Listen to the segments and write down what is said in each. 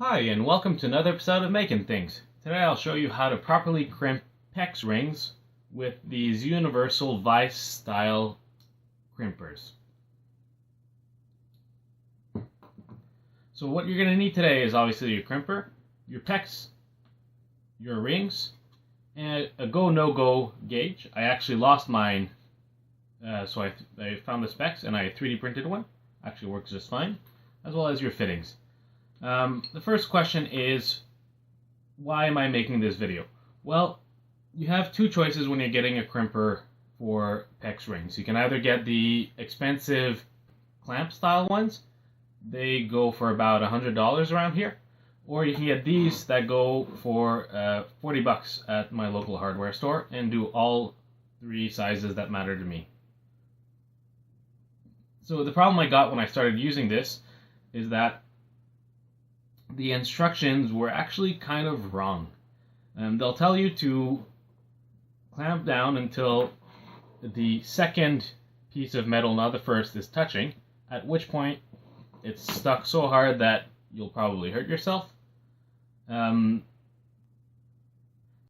Hi, and welcome to another episode of Making Things. Today I'll show you how to properly crimp PEX rings with these universal vice style crimpers. So what you're going to need today is obviously your crimper, your PEX, your rings, and a go no go gauge. I actually lost mine, so I found the specs and I 3D printed one. Actually works just fine, as well as your fittings. The first question is, why am I making this video? Well, you have two choices when you're getting a crimper for PEX rings. You can either get the expensive clamp style ones. They go for about $100 around here. Or you can get these that go for $40 at my local hardware store and do all three sizes that matter to me. So the problem I got when I started using this is that the instructions were actually kind of wrong. They'll tell you to clamp down until the second piece of metal, not the first, is touching, at which point it's stuck so hard that you'll probably hurt yourself. So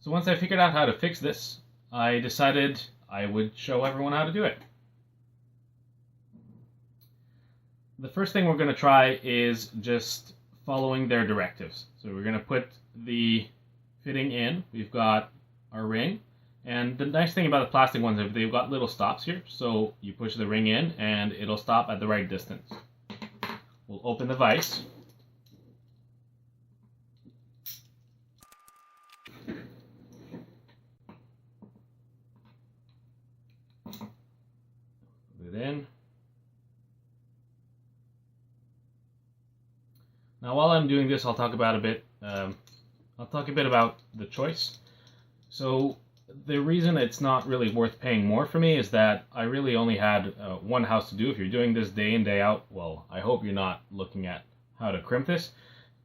once I figured out how to fix this, I decided I would show everyone how to do it. The first thing we're going to try is just following their directives. So we're going to put the fitting in. We've got our ring, and the nice thing about the plastic ones is they've got little stops here, so you push the ring in and it'll stop at the right distance. We'll open the vise. Put it in. Now, while I'm doing this, I'll talk a bit about the choice. So the reason it's not really worth paying more for me is that I really only had one house to do. If you're doing this day in, day out, well, I hope you're not looking at how to crimp this.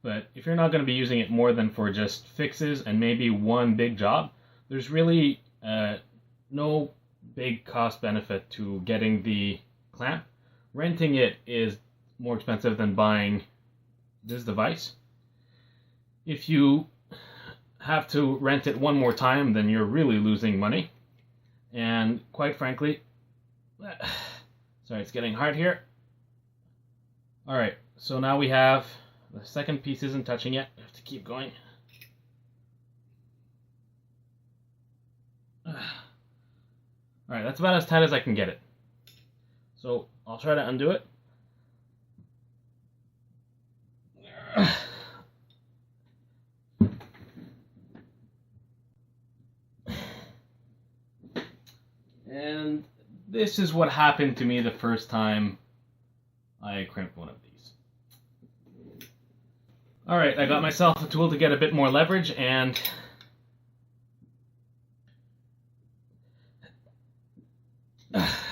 But if you're not going to be using it more than for just fixes and maybe one big job, there's really no big cost benefit to getting the clamp. Renting it is more expensive than buying this device. If you have to rent it one more time, then you're really losing money. And quite frankly, sorry, it's getting hard here. Alright, so now we have the second piece isn't touching yet. I have to keep going. Alright, that's about as tight as I can get it. So I'll try to undo it. And this is what happened to me the first time I crimped one of these. Alright, I got myself a tool to get a bit more leverage, and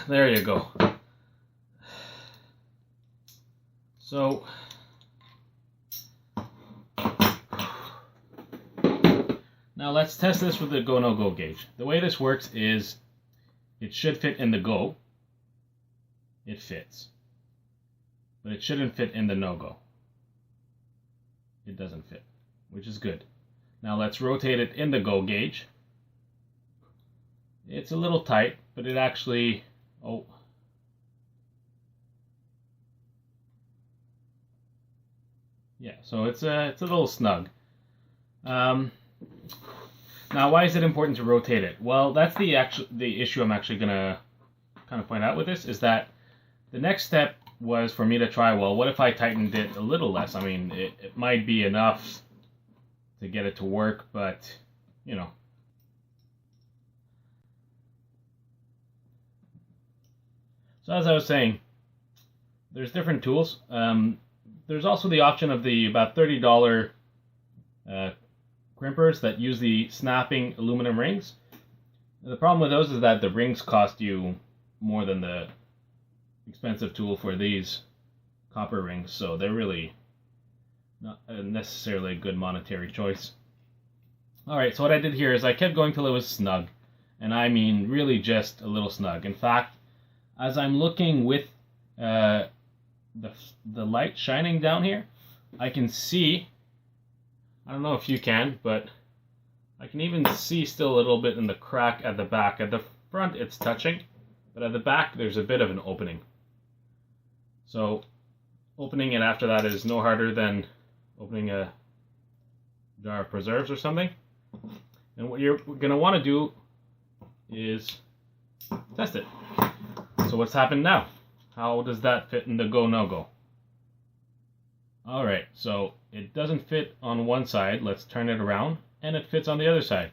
there you go. So now let's test this with the go no go gauge. The way this works is it should fit in the go. It fits. But it shouldn't fit in the no-go. It doesn't fit, which is good. Now let's rotate it in the go gauge. It's a little tight, but it actually... oh. Yeah, so it's a little snug. Now, why is it important to rotate it? Well, that's the issue I'm actually going to kind of point out with this, is that the next step was for me to try, well, what if I tightened it a little less? I mean, it might be enough to get it to work, but, you know. So as I was saying, there's different tools. There's also the option of the about $30 crimpers that use the snapping aluminum rings. The problem with those is that the rings cost you more than the expensive tool for these copper rings, so they're really not necessarily a good monetary choice. Alright, so what I did here is I kept going till it was snug, and I mean really just a little snug. In fact, as I'm looking with the light shining down here, I can see I don't know if you can, but I can even see still a little bit in the crack at the back. At the front it's touching, but at the back there's a bit of an opening. So opening it after that is no harder than opening a jar of preserves or something. And what you're going to want to do is test it. So what's happened now? How does that fit in the go, no go? Alright, so it doesn't fit on one side. Let's turn it around, and it fits on the other side.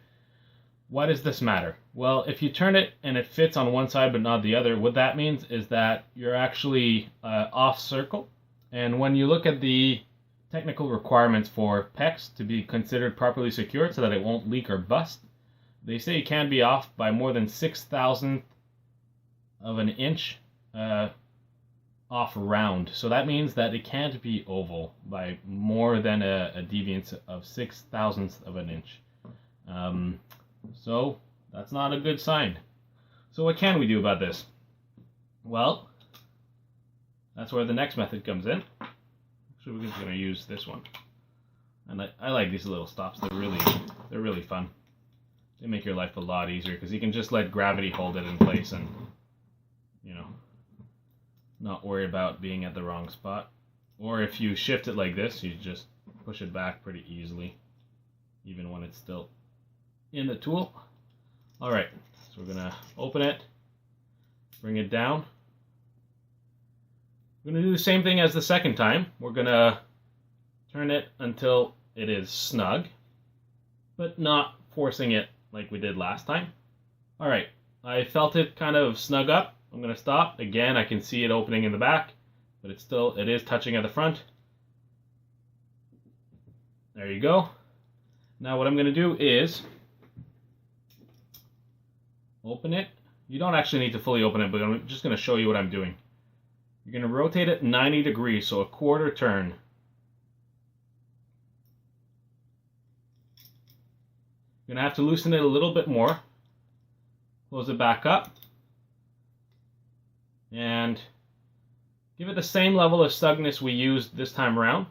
Why does this matter? Well, if you turn it and it fits on one side but not the other, what that means is that you're actually off circle. And when you look at the technical requirements for PEX to be considered properly secured so that it won't leak or bust, they say it can't be off by more than 6,000th of an inch off round. So that means that it can't be oval by more than a deviance of 6,000th of an inch. So that's not a good sign. So what can we do about this? Well, that's where the next method comes in. Actually, we're just going to use this one. And I like these little stops. They're really fun. They make your life a lot easier because you can just let gravity hold it in place and, you know, not worry about being at the wrong spot. Or if you shift it like this, you just push it back pretty easily, even when it's still in the tool. Alright, so we're going to open it, bring it down. We're going to do the same thing as the second time. We're going to turn it until it is snug, but not forcing it like we did last time. Alright, I felt it kind of snug up. I'm going to stop. Again, I can see it opening in the back, but it is touching at the front. There you go. Now what I'm going to do is open it. You don't actually need to fully open it, but I'm just going to show you what I'm doing. You're going to rotate it 90 degrees, so a quarter turn. You're going to have to loosen it a little bit more. Close it back up. And give it the same level of snugness we used this time around.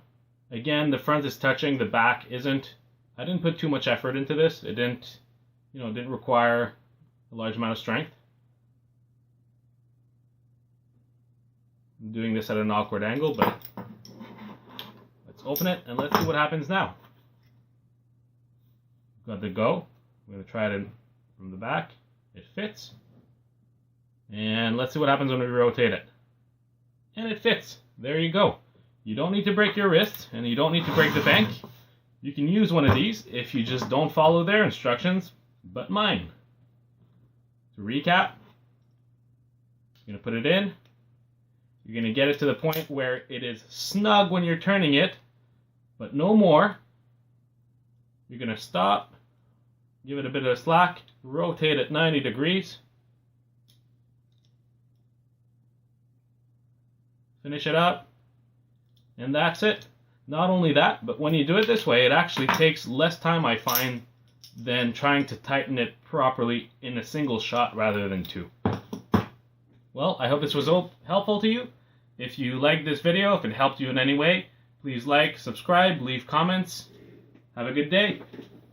Again, the front is touching, the back isn't. I didn't put too much effort into this. It didn't require a large amount of strength. I'm doing this at an awkward angle, but let's open it and let's see what happens now. Got the go. I'm going to try it from the back. It fits. And let's see what happens when we rotate it. And it fits. There you go. You don't need to break your wrist, and you don't need to break the bank. You can use one of these if you just don't follow their instructions, but mine. To recap, you're going to put it in. You're going to get it to the point where it is snug when you're turning it, but no more. You're going to stop, give it a bit of slack, rotate it 90 degrees. Finish it up, and that's it. Not only that, but when you do it this way, it actually takes less time, I find, than trying to tighten it properly in a single shot rather than two. Well, I hope this was helpful to you. If you liked this video, if it helped you in any way, please like, subscribe, leave comments. Have a good day.